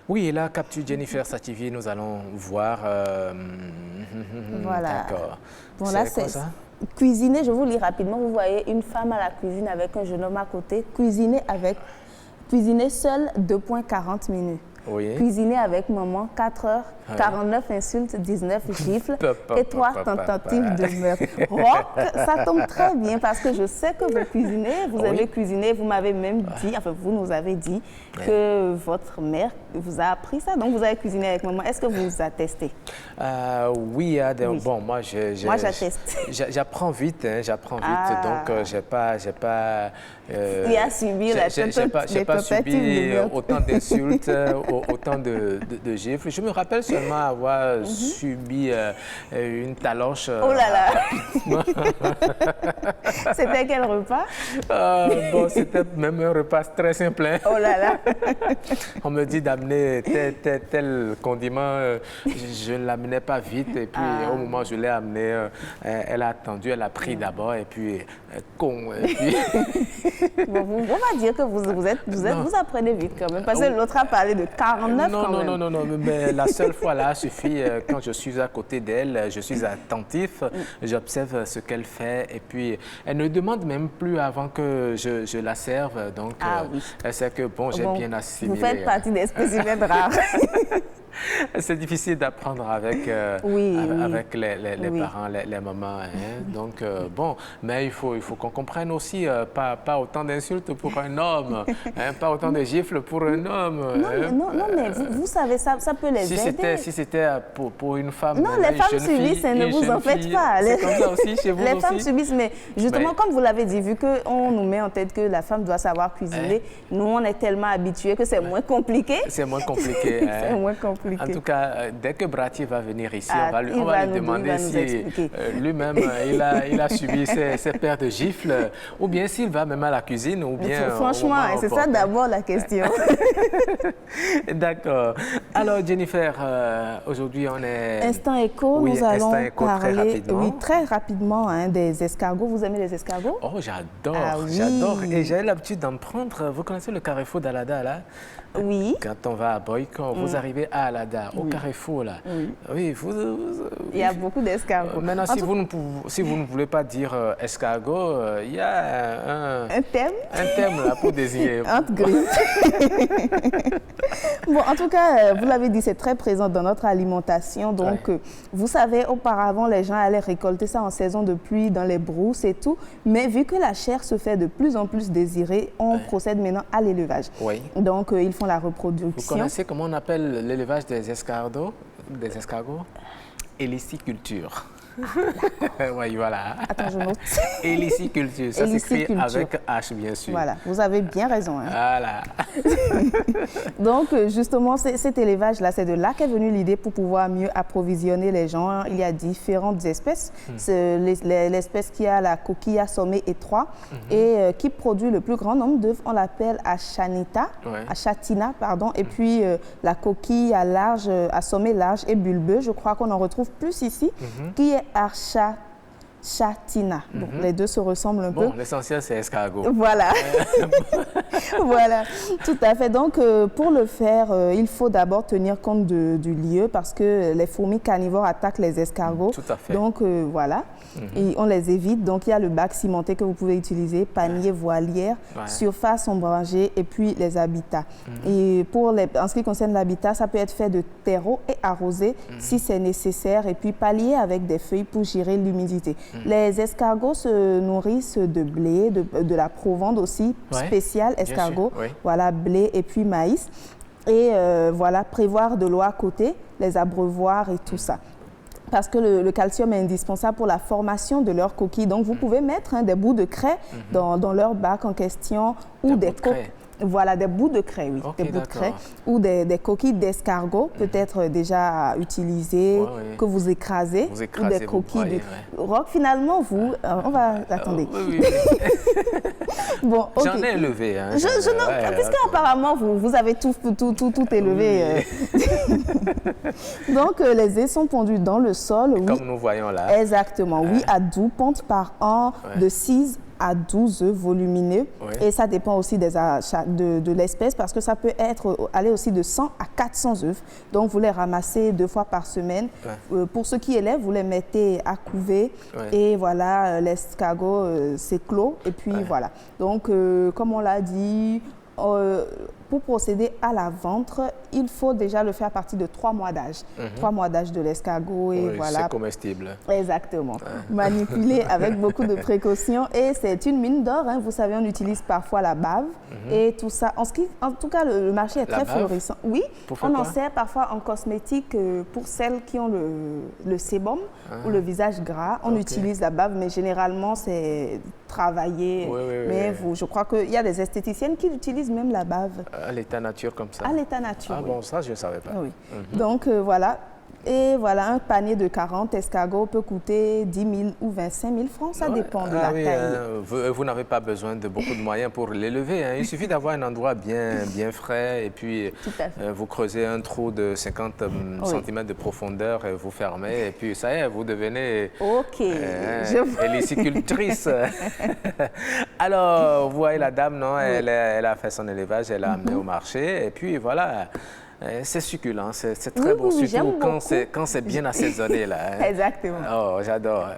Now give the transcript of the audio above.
Oui, là, capture Jennifer Sativier, nous allons voir. Voilà. D'accord. Bon, là, c'est quoi ça? Cuisiner, je vous lis rapidement. Vous voyez une femme à la cuisine avec un jeune homme à côté. Cuisiner seule 2,40 minutes. Oui. Cuisiner avec maman, 4 heures, 49 insultes, 19 gifles et 3 tentatives de meurtre. Rock, ça tombe très bien parce que je sais que vous cuisinez, vous avez cuisiné, vous m'avez même dit, enfin vous nous avez dit que votre mère vous a appris ça, donc vous avez cuisiné avec maman. Est-ce que vous attestez? Oui, bon, moi j'atteste. J'apprends vite, donc j'ai pas il a subi j'ai pas subi autant d'insultes, autant de gifles. Je me rappelle seulement avoir subi une taloche. Oh là là. C'était quel repas? Bon, c'était même un repas très simple. Hein. Oh là là. On me dit d'amener tel condiment. Je ne l'amenais pas vite. Et puis, au moment où je l'ai amené, elle a attendu, elle a pris d'abord. Et puis, con. Et puis... Bon, on va dire que vous apprenez vite quand même. Parce que l'autre a parlé de 49 quand même. Non, mais la seule fois là suffit. Quand je suis à côté d'elle, je suis attentif. J'observe ce qu'elle fait. Et puis, elle ne demande même plus avant que je la serve. Donc, elle sait que, bon, j'ai bien assimilé. Vous faites partie des spécimens rares. C'est difficile d'apprendre avec les parents, les mamans. Hein. Donc, bon, mais il faut qu'on comprenne aussi, pas autant d'insultes pour un homme, hein, pas autant de gifles pour un homme. Non, mais vous savez, ça peut les aider. Si c'était pour une femme... Non, les femmes subissent, ne vous en faites pas. C'est comme ça aussi chez vous les femmes subissent, mais justement, comme vous l'avez dit, vu qu'on nous met en tête que la femme doit savoir cuisiner, nous, on est tellement habitués que c'est moins compliqué. C'est moins compliqué. Hein. C'est moins compliqué. En tout cas, dès que Brati va venir ici, on va lui demander si lui-même il a subi ses paires de gifles, ou bien s'il va même à la cuisine, ou bien... Franchement, c'est ça d'abord la question. D'accord. Alors Jennifer, aujourd'hui on est... Instant éco, nous allons parler très rapidement des escargots. Vous aimez les escargots? Oh, j'adore. Et j'ai l'habitude d'en prendre. Vous connaissez le carrefour d'Alada, là? Oui. Quand on va à Boycon, vous arrivez à Alada, au carrefour, là. Oui, il y a beaucoup d'escargots. Maintenant, si vous ne voulez pas dire escargot, il y a un thème là pour désigner. Bon, en tout cas, vous l'avez dit, c'est très présent dans notre alimentation. Donc, vous savez, auparavant, les gens allaient récolter ça en saison de pluie dans les brousses et tout. Mais vu que la chair se fait de plus en plus désirée, on procède maintenant à l'élevage. Oui. Donc, ils font la reproduction. Vous connaissez comment on appelle l'élevage des escargots? Héliciculture. Oui, voilà. Attends, je note. Héliciculture, ça s'écrit avec H, bien sûr. Voilà, vous avez bien raison. Hein. Voilà. Donc, justement, cet élevage-là, c'est de là qu'est venue l'idée pour pouvoir mieux approvisionner les gens. Il y a différentes espèces. L'espèce qui a la coquille assommée étroite et qui produit le plus grand nombre d'œufs, on l'appelle Achatina, pardon. Et puis, la coquille assommée large et bulbeuse, je crois qu'on en retrouve plus ici, qui est Achatina. Donc, les deux se ressemblent un peu. Bon, l'essentiel, c'est escargot. Voilà. Voilà, tout à fait. Donc, pour le faire, il faut d'abord tenir compte du lieu parce que les fourmis carnivores attaquent les escargots. Tout à fait. Donc, voilà, et on les évite. Donc, il y a le bac cimenté que vous pouvez utiliser, panier, voilière, surface ombragée et puis les habitats. Et en ce qui concerne l'habitat, ça peut être fait de terreau et arrosé si c'est nécessaire et puis pallier avec des feuilles pour gérer l'humidité. Les escargots se nourrissent de blé, de la provende aussi, spéciale escargot, voilà, blé et puis maïs. Et voilà, prévoir de l'eau à côté, les abreuvoirs et tout ça. Parce que le calcium est indispensable pour la formation de leurs coquilles. Donc, vous pouvez mettre des bouts de craie dans leur bac en question ou des coques. Voilà, des bouts de craie, oui, des bouts de craie ou des coquilles d'escargot, peut-être déjà utilisées, que vous écrasez, ou des coquilles de roc. Finalement, on va... Attendez. Bon, j'en ai élevé. Hein, puisqu'apparemment, vous avez tout élevé. Donc, les œufs sont pondus dans le sol. Comme nous voyons là. Exactement, à 12 pontes par an, de 6 à 12 œufs volumineux. Oui. Et ça dépend aussi de l'espèce parce que ça peut aller aussi de 100 à 400 œufs. Donc, vous les ramassez 2 fois par semaine. Ouais. Pour ceux qui élèvent, vous les mettez à couver. Ouais. Et voilà, l'escargot, c'est clos. Et puis, voilà. Donc, comme on l'a dit, pour procéder à la vente, il faut déjà le faire à partir de 3 mois d'âge. 3 mois d'âge de l'escargot et voilà. C'est comestible. Exactement. Manipulé avec beaucoup de précautions et c'est une mine d'or. Hein. Vous savez, on utilise parfois la bave et tout ça. En tout cas, le marché est très florissant. Oui, on en sert parfois en cosmétique pour celles qui ont le sébum ou le visage gras. On utilise la bave, mais généralement, c'est travaillé. Mais je crois qu'il y a des esthéticiennes qui utilisent même la bave. À l'état nature comme ça? À l'état nature, bon, ça, je ne savais pas. Oui. Donc, voilà. Et voilà, un panier de 40 escargots peut coûter 10 000 ou 25 000 francs. Ça dépend de la taille. Vous n'avez pas besoin de beaucoup de moyens pour l'élever. Hein. Il suffit d'avoir un endroit bien frais et puis vous creusez un trou de 50 cm de profondeur et vous fermez. Et puis ça y est, vous devenez hélicicultrice. Alors, vous voyez la dame, non, elle a fait son élevage, elle l'a amené au marché. Et puis voilà. C'est succulent, c'est très beau, surtout quand c'est bien assaisonné. Là, hein. Exactement. Oh, j'adore.